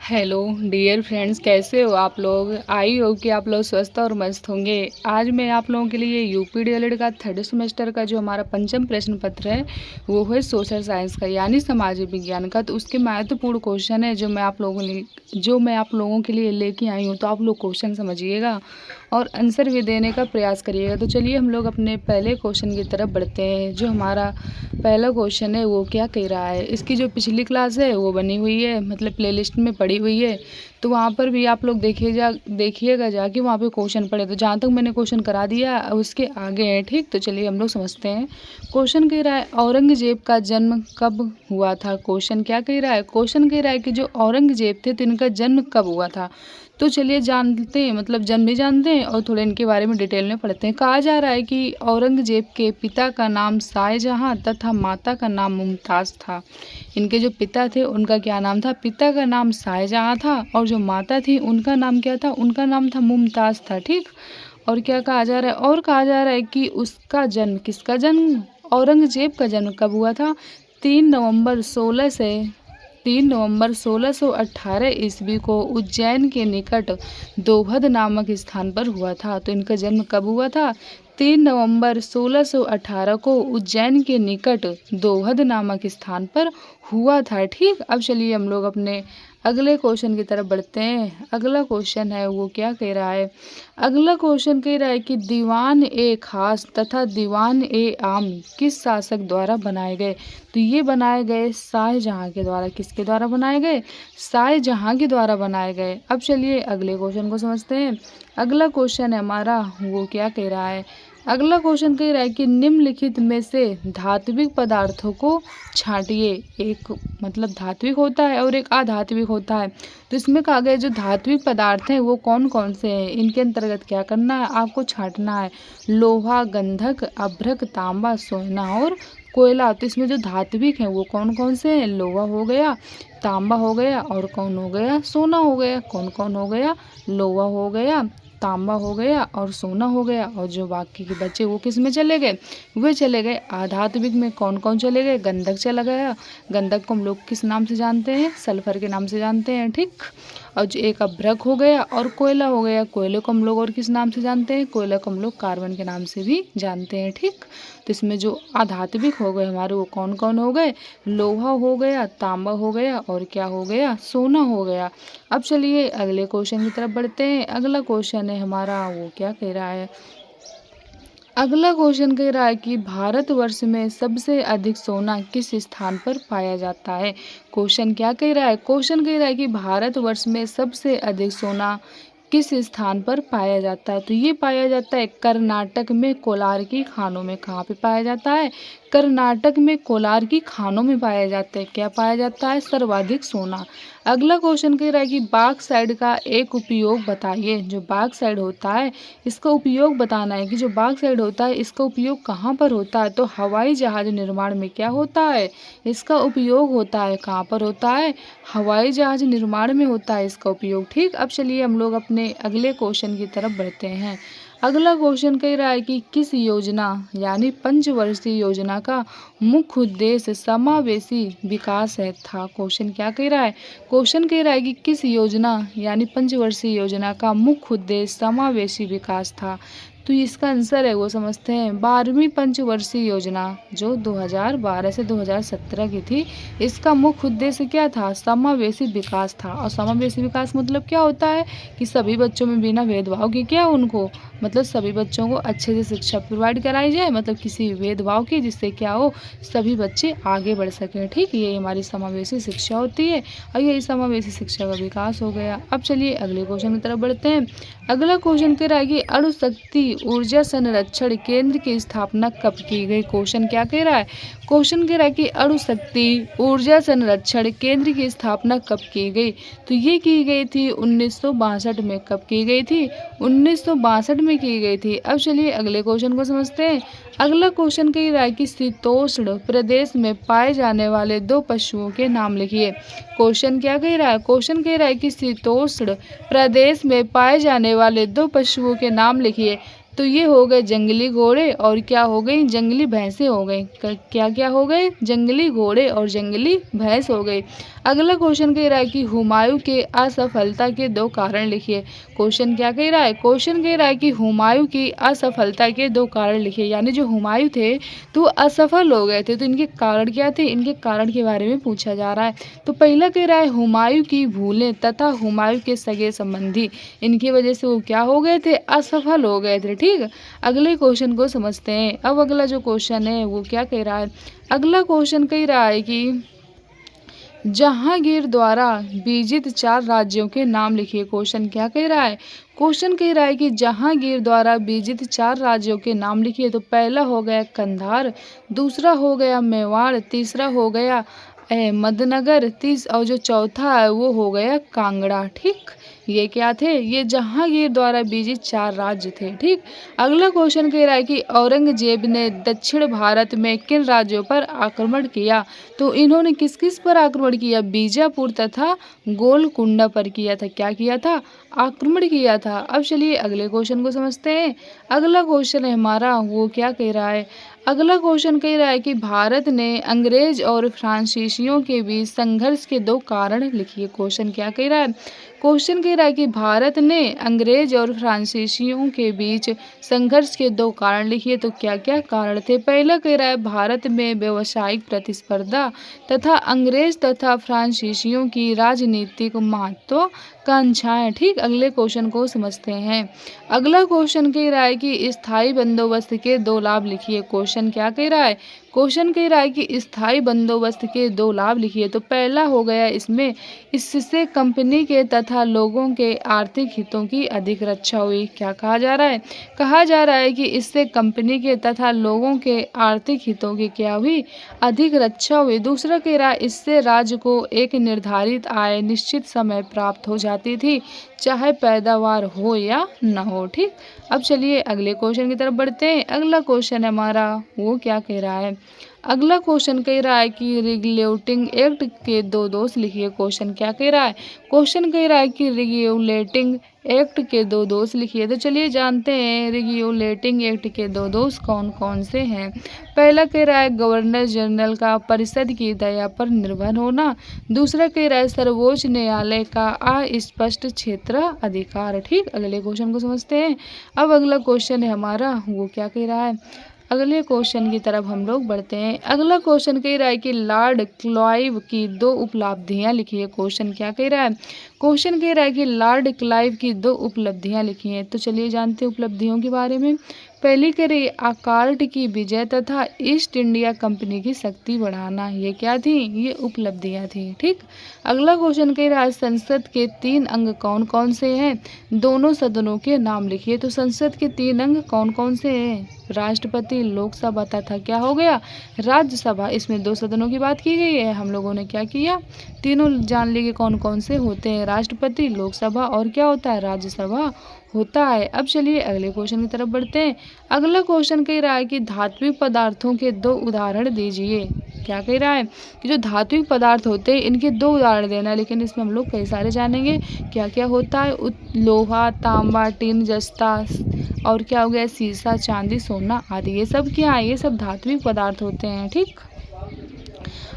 Hello dear friends, कैसे हो आप लोग। आई हो कि आप लोग स्वस्थ और मस्त होंगे। आज मैं आप लोगों के लिए यूपी डीएलएड का थर्ड सेमेस्टर का जो हमारा पंचम प्रश्न पत्र है वो है सोशल साइंस का यानी सामाजिक विज्ञान का। तो उसके महत्वपूर्ण क्वेश्चन है जो मैं आप लोगों के लिए लेके आई हूँ। तो आप लोग क्वेश्चन समझिएगा और आंसर भी देने का प्रयास करिएगा। तो चलिए हम लोग अपने पहले क्वेश्चन की तरफ बढ़ते हैं। जो हमारा पहला क्वेश्चन है वो क्या कह रहा है। इसकी जो पिछली क्लास है वो बनी हुई है, मतलब प्लेलिस्ट में पड़ी हुई है। तो वहाँ पर भी आप लोग देखिएगा जाके वहाँ पे क्वेश्चन पढ़े। तो जहाँ तक मैंने क्वेश्चन करा दिया उसके आगे है, ठीक। तो चलिए हम लोग समझते हैं। क्वेश्चन कह रहा है औरंगजेब का जन्म कब हुआ था। क्वेश्चन क्या कह रहा है, क्वेश्चन कह रहा है कि जो औरंगजेब थे तो इनका जन्म कब हुआ था। तो चलिए जानते हैं, मतलब जन्म भी जानते हैं और थोड़े इनके बारे में डिटेल में पढ़ते हैं। कहा जा रहा है कि औरंगजेब के पिता का नाम शाहजहां तथा माता का नाम मुमताज़ था। इनके जो पिता थे उनका क्या नाम था, पिता का नाम शाहजहां था और जो माता थी उनका नाम क्या था, उनका नाम था मुमताज़ था, ठीक। और क्या कहा जा रहा है, और कहा जा रहा है कि उसका जन्म, किसका जन्म, औरंगजेब का जन्म कब हुआ था। 3 नवंबर 1618 ईस्वी को उज्जैन के निकट दोभद नामक स्थान पर हुआ था। तो इनका जन्म कब हुआ था, 3 नवंबर 1618 को उज्जैन के निकट दोभद नामक स्थान पर हुआ था, ठीक। अब चलिए हम लोग अपने अगले क्वेश्चन की तरफ बढ़ते हैं। अगला क्वेश्चन है वो क्या कह रहा है, अगला क्वेश्चन कह रहा है कि दीवान ए खास तथा दीवान ए आम किस शासक द्वारा बनाए गए। तो ये बनाए गए शाहजहां के द्वारा। किसके द्वारा बनाए गए, शाहजहां के द्वारा बनाए गए। अब चलिए अगले क्वेश्चन को समझते हैं। अगला क्वेश्चन है हमारा वो क्या कह रहा है, अगला क्वेश्चन कह रहा है कि निम्नलिखित में से धात्विक पदार्थों को छांटिए। एक मतलब धात्विक होता है और एक अधात्विक होता है। तो इसमें कहा गया जो धात्विक पदार्थ हैं वो कौन कौन से हैं, इनके अंतर्गत क्या करना है, आपको छांटना है। लोहा, गंधक, अभ्रक, तांबा, सोना और कोयला। तो इसमें जो धात्विक हैं वो कौन कौन से हैं, लोहा हो गया, तांबा हो गया और कौन हो गया, सोना हो गया। कौन कौन हो गया, लोहा हो गया, तांबा हो गया और सोना हो गया। और जो बाकी के बच्चे वो किस में चले गए, वे चले गए आधात्विक में। कौन कौन चले गए, गंधक चला गया। गंधक को हम लोग किस नाम से जानते हैं, सल्फर के नाम से जानते हैं, ठीक। और जो एक अभ्रक हो गया और कोयला हो गया, कोयले को हम लोग और किस नाम से जानते हैं, कोयला को हम लोग कार्बन के नाम से भी जानते हैं, ठीक। तो इसमें जो आधात्विक हो गए हमारे वो कौन कौन हो गए, लोहा हो गया, तांबा हो गया और क्या हो गया, सोना हो गया। अब चलिए अगले क्वेश्चन की तरफ बढ़ते हैं। अगला क्वेश्चन है हमारा वो क्या कह रहा है, अगला क्वेश्चन कह रहा है कि भारतवर्ष में सबसे अधिक सोना किस स्थान पर पाया जाता है। क्वेश्चन क्या कह रहा है, क्वेश्चन कह रहा है कि भारतवर्ष में सबसे अधिक सोना किस स्थान पर पाया जाता है। तो ये पाया जाता है कर्नाटक में कोलार की खानों में। कहाँ पे पाया जाता है, कर्नाटक में कोलार की खानों में पाया जाता है। क्या पाया जाता है, सर्वाधिक सोना। अगला क्वेश्चन कह रहा है कि बाक्साइड का एक उपयोग बताइए। जो बाक्साइड होता है इसका उपयोग बताना है कि जो बाक्साइड होता है इसका उपयोग कहाँ पर होता है। तो हवाई जहाज निर्माण में क्या होता है, इसका उपयोग होता है। कहाँ पर होता है, हवाई जहाज निर्माण में होता है इसका उपयोग, ठीक। अब चलिए हम लोग अपने अगले क्वेश्चन की तरफ बढ़ते हैं। अगला क्वेश्चन कह रहा है कि किस योजना यानी पंचवर्षीय योजना का मुख्य उद्देश्य समावेशी विकास है था। क्वेश्चन क्या कह रहा है, क्वेश्चन कह रहा है कि किस योजना यानी पंचवर्षीय योजना का मुख्य उद्देश्य समावेशी विकास था। तो इसका आंसर है वो समझते हैं 12वीं पंचवर्षीय योजना जो 2012 से 2017 की थी। इसका मुख्य उद्देश्य क्या था, समावेशी विकास था। और समावेशी विकास मतलब क्या होता है कि सभी बच्चों में बिना भेदभाव के क्या उनको, मतलब सभी बच्चों को अच्छे से शिक्षा प्रोवाइड कराई जाए, मतलब किसी भेदभाव की, जिससे क्या हो सभी बच्चे आगे बढ़ सकें, ठीक। ये हमारी समावेशी शिक्षा होती है और यही समावेशी शिक्षा का विकास हो गया। अब चलिए अगले क्वेश्चन की तरफ बढ़ते हैं। अगला क्वेश्चन कह रहा है कि अणु शक्ति ऊर्जा संरक्षण केंद्र की स्थापना कब की गई। क्वेश्चन क्या कह रहा है, क्वेश्चन कह रहा है कि अणु शक्ति ऊर्जा संरक्षण केंद्र की स्थापना कब की गई। तो ये की गई थी 1962 में। कब की गई थी, 1962 में की गई थी। अब चलिए अगले क्वेश्चन को समझते हैं। अगला क्वेश्चन कह रहा है कि शीतोष्ण प्रदेश में पाए जाने वाले 2 पशुओं के नाम लिखिए। क्वेश्चन क्या कह रहा है, क्वेश्चन कह रहा है कि शीतोष्ण प्रदेश में पाए जाने वाले 2 पशुओं के नाम लिखिए। तो ये हो गए जंगली घोड़े और क्या हो गई, जंगली भैंसें हो गई। क्या क्या हो गए, जंगली घोड़े और जंगली भैंस हो गई। अगला क्वेश्चन कह रहा है कि हुमायूं के असफलता के 2 कारण लिखिए। क्वेश्चन क्या कह रहा है, क्वेश्चन कह रहा है कि हुमायूं की असफलता के 2 कारण लिखिए। यानी जो हुमायूं थे तो वो असफल हो गए थे, तो इनके कारण क्या थे, इनके कारण के बारे में पूछा जा रहा है। तो पहला कह रहा है हुमायूं की भूलें तथा हुमायूं के सगे संबंधी, इनकी वजह से वो क्या हो गए थे, असफल हो गए थे। ठीक, अगले क्वेश्चन को समझते हैं। अब अगला जो क्वेश्चन है वो क्या कह रहा है, अगला क्वेश्चन कह रहा है कि जहांगीर द्वारा विजित 4 राज्यों के नाम लिखिए। क्वेश्चन क्या कह रहा है, क्वेश्चन कह रहा है कि जहांगीर द्वारा विजित 4 राज्यों के नाम लिखिए। तो पहला हो गया कंधार, दूसरा हो गया मेवाड़, तीसरा हो गया अहमदनगर, और जो चौथा है वो हो गया कांगड़ा। ठीक, ये क्या थे, ये जहांगीर द्वारा विजित 4 राज्य थे। ठीक, अगला क्वेश्चन कह रहा है कि औरंगजेब ने दक्षिण भारत में किन राज्यों पर आक्रमण किया। तो इन्होंने किस किस पर आक्रमण किया, बीजापुर तथा गोलकुंडा पर किया था। क्या किया था, आक्रमण किया था। अब चलिए अगले क्वेश्चन को समझते हैं। अगला क्वेश्चन है हमारा वो क्या कह रहा है, अगला क्वेश्चन कह रहा है कि भारत ने अंग्रेज और फ्रांसीसियों के बीच संघर्ष के 2 कारण लिखिए। क्वेश्चन क्या कह रहा है, क्वेश्चन कह रहा है कि भारत ने अंग्रेज और फ्रांसीसियों के बीच संघर्ष के 2 कारण लिखिए। तो क्या क्या कारण थे, पहला कह रहा है भारत में व्यावसायिक प्रतिस्पर्धा तथा अंग्रेज तथा फ्रांसीसियों की राजनीतिक महत्वाकांक्षाएं। ठीक, अगले क्वेश्चन को समझते हैं। अगला क्वेश्चन कह रहा है कि स्थायी बंदोबस्त के 2 लाभ लिखिए। क्वेश्चन क्या कह रहा है, क्वेश्चन कह रहा है कि स्थायी बंदोबस्त के 2 लाभ लिखिए। तो पहला हो गया इसमें, इससे कंपनी के तथा लोगों के आर्थिक हितों की अधिक रक्षा हुई। क्या कहा जा रहा है, कहा जा रहा है कि इससे कंपनी के तथा लोगों के आर्थिक हितों की क्या हुई, अधिक रक्षा हुई। दूसरा कह रहा है इससे राज्य को एक निर्धारित आय निश्चित समय प्राप्त हो जाती थी, चाहे पैदावार हो या न हो। ठीक, अब चलिए अगले क्वेश्चन की तरफ बढ़ते हैं। अगला क्वेश्चन है हमारा वो क्या कह रहा है, अगला क्वेश्चन कह रहा है कि रेगुलेटिंग एक्ट के 2 दोष लिखिए। क्वेश्चन क्या कह रहा है, क्वेश्चन कह रहा है कि रेगुलेटिंग एक्ट के 2 दोष लिखिए। तो चलिए जानते हैं रेगुलेटिंग एक्ट के 2 दोष कौन कौन से हैं। पहला कह रहा है गवर्नर जनरल का परिषद की दया पर निर्भर होना, दूसरा कह रहा है सर्वोच्च न्यायालय का अस्पष्ट क्षेत्र अधिकार। ठीक, अगले क्वेश्चन को समझते हैं। अब अगला क्वेश्चन है हमारा वो क्या कह रहा है, अगले क्वेश्चन की तरफ हम लोग बढ़ते हैं। अगला क्वेश्चन कह रहा है कि लॉर्ड क्लाइव की 2 उपलब्धियां लिखिए। क्वेश्चन क्या कह रहा है, क्वेश्चन कह रहा है कि लॉर्ड क्लाइव की 2 उपलब्धियां लिखी हैं। तो चलिए जानते हैं उपलब्धियों के बारे में। पहली करें आकार्ड की विजय तथा ईस्ट इंडिया कंपनी की शक्ति बढ़ाना, ये क्या थी, ये उपलब्धियां थी। ठीक, अगला क्वेश्चन कह रहा है संसद के 3 अंग कौन कौन से हैं, दोनों सदनों के नाम लिखिए। तो संसद के 3 अंग कौन कौन से हैं, राष्ट्रपति, लोकसभा तथा क्या हो गया, राज्यसभा। इसमें 2 सदनों की बात की गई है, हम लोगों ने क्या किया, तीनों जान लिए कौन कौन से होते हैं, राष्ट्रपति, लोकसभा और क्या होता है, राज्यसभा होता है। अब चलिए अगले क्वेश्चन की तरफ बढ़ते हैं। अगला क्वेश्चन कह रहा है कि धात्विक पदार्थों के 2 उदाहरण दीजिए। क्या कह रहा है कि जो धात्विक पदार्थ होते हैं इनके 2 उदाहरण देना है, लेकिन इसमें हम लोग कई सारे जानेंगे क्या क्या होता है, लोहा, तांबा, टिन, जस्ता और क्या हो गया, सीसा, चांदी, सोना आदि। ये सब क्या है, ये सब धात्विक पदार्थ होते हैं। ठीक,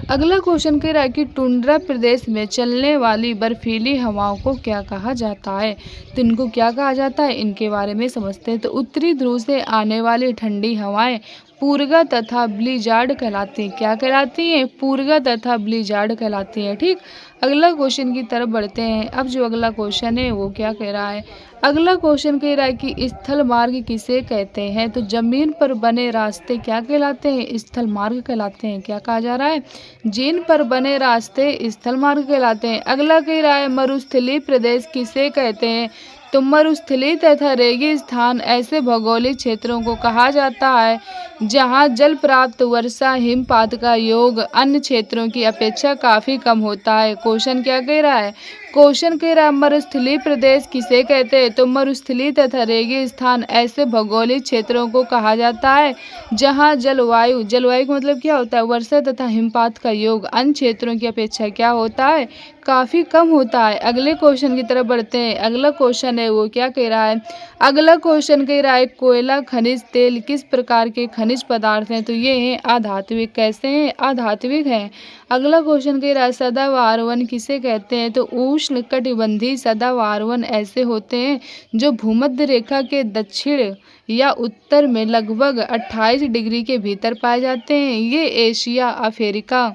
अगला क्वेश्चन कह रहा है कि टुंड्रा प्रदेश में चलने वाली बर्फीली हवाओं को क्या कहा जाता है। तो इनको क्या कहा जाता है, इनके बारे में समझते हैं। तो उत्तरी ध्रुव से आने वाली ठंडी हवाएं पूर्गा तथा ब्लिजार्ड कहलाती हैं। क्या कहलाती हैं, पूर्गा तथा ब्लिजार्ड कहलाती हैं। ठीक, अगला क्वेश्चन की तरफ बढ़ते हैं। अब जो अगला क्वेश्चन है वो क्या कह रहा है, अगला क्वेश्चन कह रहा है कि स्थल मार्ग किसे कहते हैं। तो जमीन पर बने रास्ते क्या कहलाते हैं, स्थल मार्ग कहलाते हैं। क्या कहा जा रहा है, जिन पर बने रास्ते स्थल मार्ग कहलाते हैं। अगला कह रहा है मरुस्थलीय प्रदेश किसे कहते हैं। तो मरुस्थलीय तथा रेगिस्तान ऐसे भौगोलिक क्षेत्रों को कहा जाता है जहां जल प्राप्त वर्षा हिमपात का योग अन्य क्षेत्रों की अपेक्षा काफ़ी कम होता है। क्वेश्चन क्या कह रहा है, क्वेश्चन कह रहा है मरुस्थलीय प्रदेश किसे कहते हैं? तो मरुस्थलीय तथा रेगिस्तान स्थान ऐसे भौगोलिक क्षेत्रों को कहा जाता है जहां जलवायु का मतलब क्या होता है? वर्षा तथा हिमपात का योग अन्य क्षेत्रों की अपेक्षा क्या होता है? काफ़ी कम होता है। अगले क्वेश्चन की तरफ बढ़ते हैं। अगला क्वेश्चन है वो क्या कह रहा है? अगला क्वेश्चन कह रहा है कोयला, खनिज तेल किस प्रकार के खनिज पदार्थ हैं? तो ये हैं अधात्विक। कैसे हैं? अधात्विक हैं। अगला क्वेश्चन कह रहा है सदाबहार वन किसे कहते हैं? तो उष्ण कटिबंधीय सदाबहार वन ऐसे होते हैं जो भूमध्य रेखा के दक्षिण या उत्तर में लगभग 28 डिग्री के भीतर पाए जाते हैं। ये एशिया, अफ्रीका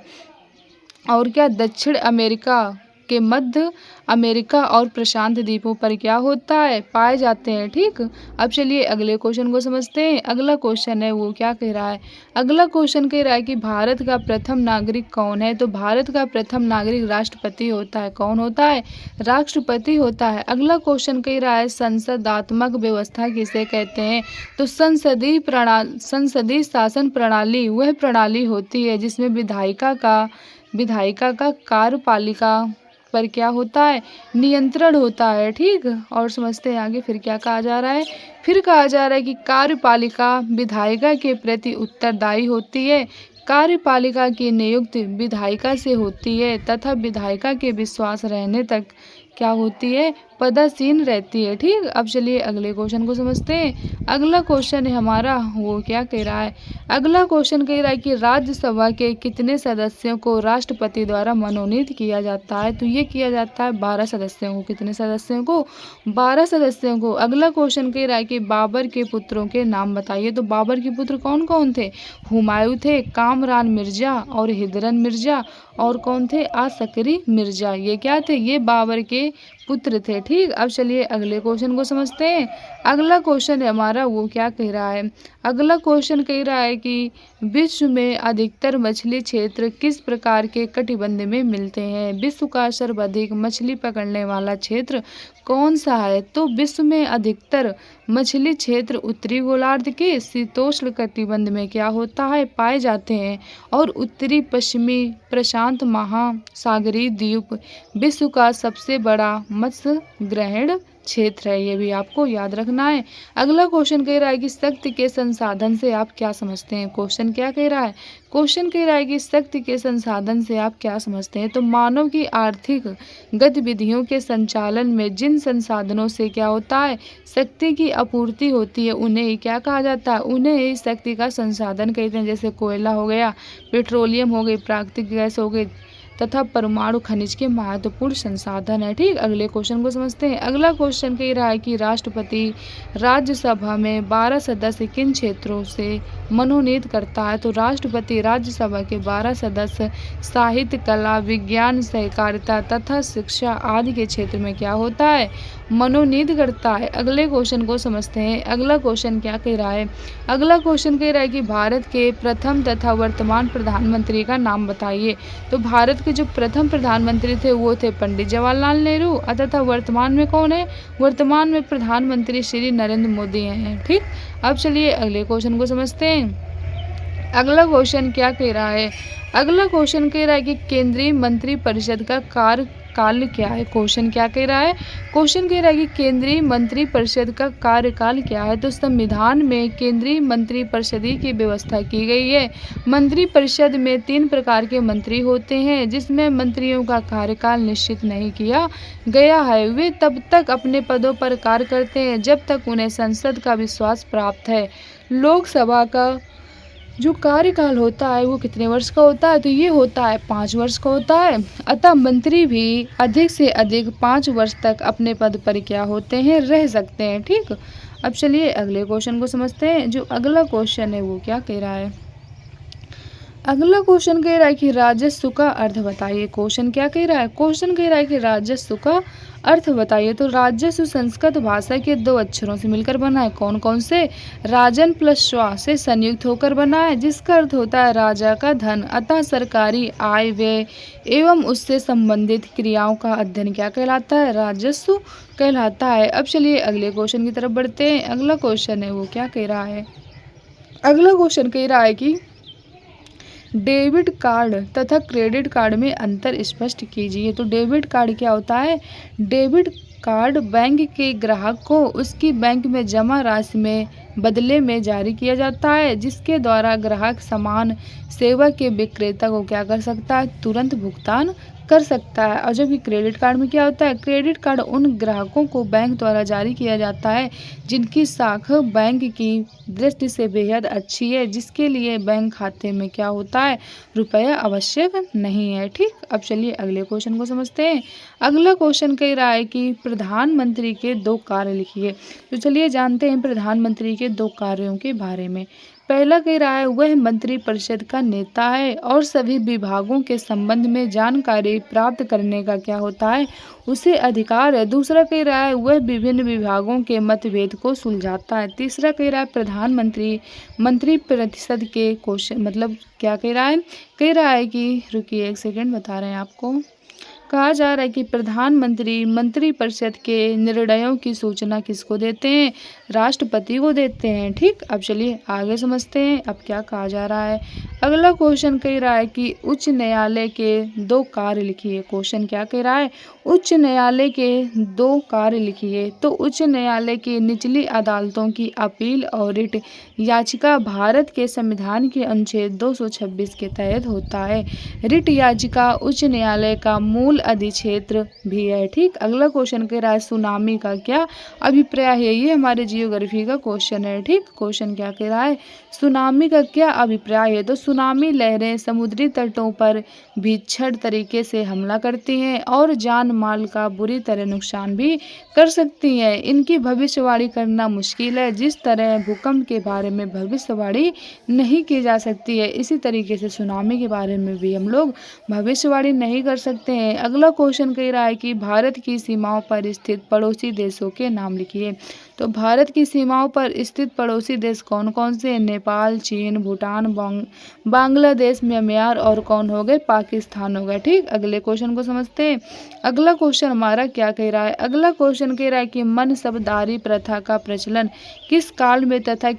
और क्या दक्षिण अमेरिका के मध्य अमेरिका और प्रशांत द्वीपों पर क्या होता है? पाए जाते हैं। ठीक। अब चलिए अगले क्वेश्चन को समझते हैं। अगला क्वेश्चन है वो क्या कह रहा है? अगला क्वेश्चन कह रहा है कि भारत का प्रथम नागरिक कौन है? तो भारत का प्रथम नागरिक राष्ट्रपति होता है। कौन होता है? राष्ट्रपति होता है। अगला क्वेश्चन कह रहा है संसदात्मक व्यवस्था किसे कहते हैं? तो संसदीय शासन प्रणाली वह प्रणाली होती है जिसमें विधायिका का कार्यपालिका पर क्या होता है? नियंत्रण होता है। ठीक। और समझते हैं आगे फिर क्या कहा जा रहा है? फिर कहा जा रहा है कि कार्यपालिका विधायिका के प्रति उत्तरदायी होती है। कार्यपालिका की नियुक्ति विधायिका से होती है तथा विधायिका के विश्वास रहने तक क्या होती है? पदासीन रहती है। ठीक। अब चलिए अगले क्वेश्चन को समझते हैं। अगला क्वेश्चन है हमारा वो क्या कह रहा है? अगला क्वेश्चन कह रहा है कि राज्यसभा के कितने सदस्यों को राष्ट्रपति द्वारा मनोनीत किया जाता है? तो ये किया जाता है 12 सदस्यों को। कितने सदस्यों को? 12 सदस्यों को। अगला क्वेश्चन कह रहा है कि बाबर के पुत्रों के नाम बताइए। तो बाबर के पुत्र कौन कौन थे? हुमायूं थे, कामरान मिर्जा और हिदरन मिर्जा और कौन थे? आसकरी मिर्जा। ये क्या थे? ये बाबर के पुत्र थे। ठीक। अब चलिए अगले क्वेश्चन को समझते हैं। अगला क्वेश्चन है हमारा वो क्या कह रहा है? अगला क्वेश्चन कह रहा है कि विश्व में अधिकतर मछली क्षेत्र किस प्रकार के कटिबंध में मिलते हैं? विश्व का सर्वाधिक मछली पकड़ने वाला क्षेत्र कौन सा है? तो विश्व में अधिकतर मछली क्षेत्र उत्तरी गोलार्ध के शीतोष्ण कटिबंध में क्या होता है? पाए जाते हैं। और उत्तरी पश्चिमी प्रशांत महासागरीय द्वीप विश्व का सबसे बड़ा मत्स्य ग्रहण क्षेत्र है। ये भी आपको याद रखना है। अगला क्वेश्चन कह रहा है कि शक्ति के संसाधन से आप क्या समझते हैं? क्वेश्चन क्या कह रहा है? क्वेश्चन कह रहा है कि शक्ति के संसाधन से आप क्या समझते हैं? तो मानव की आर्थिक गतिविधियों के संचालन में जिन संसाधनों से क्या होता है? शक्ति की आपूर्ति होती है उन्हें ही क्या कहा जाता है? उन्हें ही शक्ति का संसाधन कहते हैं। जैसे कोयला हो गया, पेट्रोलियम हो गई, प्राकृतिक गैस हो गई तथा परमाणु खनिज के महत्वपूर्ण संसाधन है। ठीक। अगले क्वेश्चन को समझते हैं। अगला क्वेश्चन कह रहा है कि राष्ट्रपति राज्यसभा में 12 सदस्य किन क्षेत्रों से मनोनीत करता है? तो राष्ट्रपति राज्यसभा के 12 सदस्य साहित्य, कला, विज्ञान, सहकारिता तथा शिक्षा आदि के क्षेत्र में क्या होता है? मनोनीत करता है। अगले क्वेश्चन को समझते हैं। अगला क्वेश्चन क्या कह रहा है? अगला क्वेश्चन कह रहा है कि भारत के प्रथम तथा वर्तमान प्रधानमंत्री का नाम बताइए। तो भारत के जो प्रथम प्रधानमंत्री थे वो थे पंडित जवाहरलाल नेहरू तथा वर्तमान में कौन है? वर्तमान में प्रधानमंत्री श्री नरेंद्र मोदी हैं। ठीक। अब चलिए अगले क्वेश्चन को समझते हैं। अगला क्वेश्चन क्या कह रहा है? अगला क्वेश्चन कह रहा है कि केंद्रीय मंत्रिपरिषद का कार्यकाल क्या है? क्वेश्चन क्या कह रहा है? क्वेश्चन कह रहा है कि केंद्रीय मंत्रिपरिषद का कार्यकाल क्या है? तो संविधान में केंद्रीय मंत्रिपरिषद की व्यवस्था की गई है। मंत्रिपरिषद में 3 प्रकार के मंत्री होते हैं जिसमें मंत्रियों का कार्यकाल निश्चित नहीं किया गया है। वे तब तक अपने पदों पर कार्य करते हैं जब तक उन्हें संसद का विश्वास प्राप्त है। लोकसभा का जो कार्यकाल होता है वो कितने वर्ष का होता है? तो ये होता है 5 वर्ष का होता है। अतः मंत्री भी अधिक से अधिक 5 वर्ष तक अपने पद पर क्या होते हैं? रह सकते हैं। ठीक। अब चलिए अगले क्वेश्चन को समझते हैं। जो अगला क्वेश्चन है वो क्या कह रहा है? अगला क्वेश्चन कह रहा है कि राजस्व का अर्थ बताइए। क्वेश्चन क्या कह रहा है? क्वेश्चन कह रहा है कि राजस्व का अर्थ बताइए। तो राजस्व संस्कृत भाषा के 2 अक्षरों से मिलकर बना है। कौन कौन से? राजन प्लस स्व से संयुक्त होकर बना है जिसका अर्थ होता है राजा का धन। अतः सरकारी आय, व्यय एवं उससे संबंधित क्रियाओं का अध्ययन क्या कहलाता है? राजस्व कहलाता है। अब चलिए अगले क्वेश्चन की तरफ बढ़ते हैं। अगला क्वेश्चन है वो क्या कह रहा है? अगला क्वेश्चन कह रहा है कि डेबिट कार्ड तथा क्रेडिट कार्ड में अंतर स्पष्ट कीजिए। तो डेबिट कार्ड क्या होता है? डेबिट कार्ड बैंक के ग्राहक को उसकी बैंक में जमा राशि में बदले में जारी किया जाता है, जिसके द्वारा ग्राहक सामान सेवा के विक्रेता को क्या कर सकता है? तुरंत भुगतान कर सकता है। और जबकि क्रेडिट कार्ड में क्या होता है? क्रेडिट कार्ड उन ग्राहकों को बैंक द्वारा जारी किया जाता है जिनकी साख बैंक की दृष्टि से बेहद अच्छी है, जिसके लिए बैंक खाते में क्या होता है? रुपया आवश्यक नहीं है। ठीक, अब चलिए अगले क्वेश्चन को समझते हैं। अगला क्वेश्चन कह रहा है कि प्रधानमंत्री के 2 कार्य लिखिए। तो चलिए जानते हैं प्रधानमंत्री के 2 कार्यों के बारे में। पहला कह रहा है वह मंत्रिपरिषद का नेता है और सभी विभागों के संबंध में जानकारी प्राप्त करने का क्या होता है? उसे अधिकार है। दूसरा कह रहा है वह विभिन्न विभागों के मतभेद को सुलझाता है। तीसरा कह रहा है प्रधानमंत्री मंत्रिपरिषद के क्वेश्चन मतलब क्या कह रहा है? कह रहा है कि रुकिए एक सेकंड बता रहे हैं आपको। कहा जा रहा है कि प्रधानमंत्री मंत्रिपरिषद के निर्णयों की सूचना किसको देते हैं? राष्ट्रपति को देते हैं। ठीक, अब चलिए आगे समझते हैं अब क्या कहा जा रहा है। अगला क्वेश्चन कह रहा है कि उच्च न्यायालय के 2 कार्य लिखिए। क्वेश्चन क्या कह रहा है? उच्च न्यायालय के 2 कार्य लिखिए। तो उच्च न्यायालय की निचली अदालतों की अपील और रिट याचिका भारत के संविधान के अनुच्छेद 226 के तहत होता है। रिट याचिका उच्च न्यायालय का मूल अधिक्षेत्र भी है। ठीक, अगला क्वेश्चन कह रहा है सुनामी का क्या अभिप्राय है? ये हमारे जियोग्राफी का क्वेश्चन है। ठीक, क्वेश्चन क्या कह रहा है? सुनामी का क्या अभिप्राय है? तो सुनामी लहरें समुद्री तटों पर भीषण तरीके से हमला करती हैं और जान माल का बुरी तरह नुकसान भी कर सकती हैं। इनकी भविष्यवाणी करना मुश्किल है। जिस तरह भूकंप के बारे में भविष्यवाणी नहीं की जा सकती है, इसी तरीके से सुनामी के बारे में भी हम लोग भविष्यवाणी नहीं कर सकते हैं। अगला क्वेश्चन कह रहा है कि भारत की सीमाओं पर स्थित पड़ोसी देशों के नाम लिखिए। तो भारत की सीमाओं पर स्थित पड़ोसी देश कौन कौन से? नेपाल, चीन, भूटान, बांग्लादेश, म्यांमार और कौन हो गए? पाकिस्तान हो गए। ठीक, अगले क्वेश्चन को समझते हैं। अगला क्वेश्चन हमारा क्या कह रहा है? अगला क्वेश्चन कह रहा है कि मनसबदारी प्रथा का प्रचलन किस काल में तथा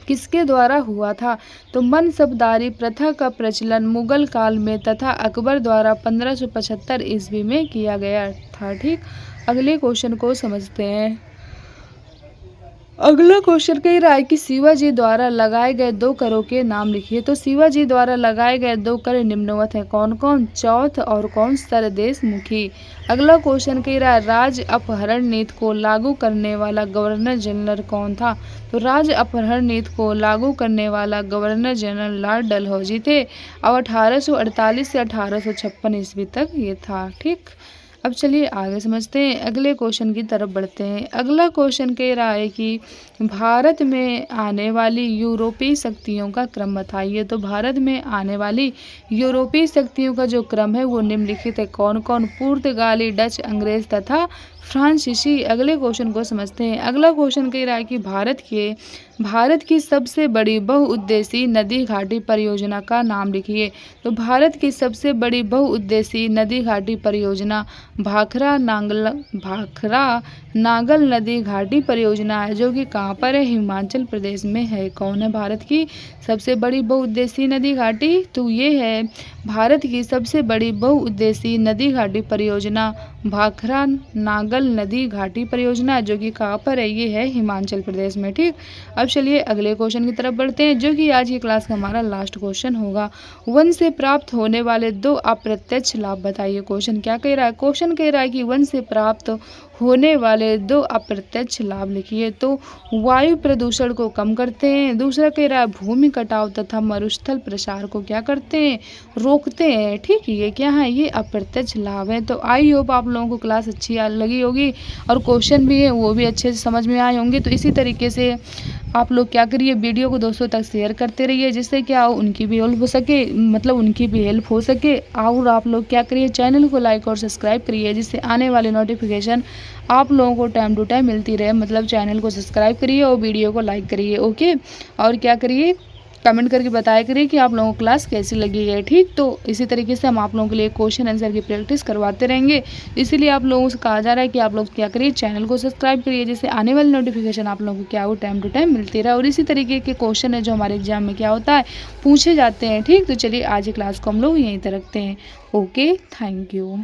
किसके द्वारा हुआ था? तो मनसबदारी प्रथा का प्रचलन मुगल काल में तथा अकबर द्वारा 1575 ईस्वी में किया गया था। ठीक, अगले क्वेश्चन को समझते हैं। अगला क्वेश्चन कह रहा है कि शिवाजी द्वारा लगाए गए 2 करों के नाम लिखिए। तो शिवाजी द्वारा लगाए गए 2 कर निम्नवत हैं। कौन कौन? चौथ और कौन? सरदेशमुखी। अगला क्वेश्चन कह रहा है राज्य अपहरण नीति को लागू करने वाला गवर्नर जनरल कौन था? तो राज्य अपहरण नीति को लागू करने वाला गवर्नर जनरल लॉर्ड डलहौजी थे और 1848 से 1856 ईस्वी तक ये था। ठीक, अब चलिए आगे समझते हैं। अगले क्वेश्चन की तरफ बढ़ते हैं। अगला क्वेश्चन कह रहा है कि भारत में आने वाली यूरोपीय शक्तियों का क्रम बताइए। तो भारत में आने वाली यूरोपीय शक्तियों का जो क्रम है वो निम्नलिखित है। कौन कौन? पुर्तगाली, डच, अंग्रेज तथा फ्रांसीसी। अगले क्वेश्चन को समझते हैं। अगला क्वेश्चन कह रहा है कि भारत की सबसे बड़ी बहुउद्देशीय नदी घाटी परियोजना का नाम लिखिए। तो भारत की सबसे बड़ी बहुउद्देशीय नदी घाटी परियोजना भाखरा नागल नदी घाटी परियोजना है, जो कि कहाँ पर है? हिमाचल प्रदेश में है। कौन है भारत की सबसे बड़ी बहुउद्देशीय नदी घाटी? तो ये है भारत की सबसे बड़ी बहुउद्देशीय नदी घाटी परियोजना भाखरा नागल नदी घाटी परियोजना, जो कि कहाँ पर है? ये है हिमाचल प्रदेश में। ठीक, अब चलिए अगले क्वेश्चन की तरफ बढ़ते हैं, जो कि आज की क्लास का हमारा लास्ट क्वेश्चन होगा। वन से प्राप्त होने वाले 2 अप्रत्यक्ष लाभ बताइए। क्वेश्चन क्या कह रहा है? क्वेश्चन कह रहा है कि वन से प्राप्त होने वाले 2 अप्रत्यक्ष लाभ लिखिए। तो वायु प्रदूषण को कम करते हैं। दूसरा कह रहा है भूमि कटाव तथा मरुस्थल प्रसार को क्या करते हैं? रोकते हैं। ठीक, ये क्या है? ये अप्रत्यक्ष लाभ है। तो आई होप आप लोगों को क्लास अच्छी लगी होगी और क्वेश्चन भी है वो भी अच्छे से समझ में आए होंगे। तो इसी तरीके से आप लोग क्या करिए, वीडियो को दोस्तों तक शेयर करते रहिए, जिससे क्या हो उनकी भी हेल्प हो सके, मतलब उनकी भी हेल्प हो सके। और आप लोग क्या करिए, चैनल को लाइक और सब्सक्राइब करिए, जिससे आने वाले नोटिफिकेशन आप लोगों को टाइम टू टाइम मिलती रहे। मतलब चैनल को सब्सक्राइब करिए और वीडियो को लाइक करिए। ओके, और क्या करिए, कमेंट करके बताया करिए कि आप लोगों को क्लास कैसी लगी है। ठीक, तो इसी तरीके से हम आप लोगों के लिए क्वेश्चन आंसर की प्रैक्टिस करवाते रहेंगे। इसीलिए आप लोगों से कहा जा रहा है कि आप लोग क्या करिए, चैनल को सब्सक्राइब करिए, जिससे आने वाली नोटिफिकेशन आप लोगों को क्या हो, टाइम टू टाइम मिलती रहे। और इसी तरीके के क्वेश्चन है जो हमारे एग्जाम में क्या होता है, पूछे जाते हैं। ठीक, तो चलिए आज की क्लास को हम लोग यहीं तक रखते हैं। Okay, thank you.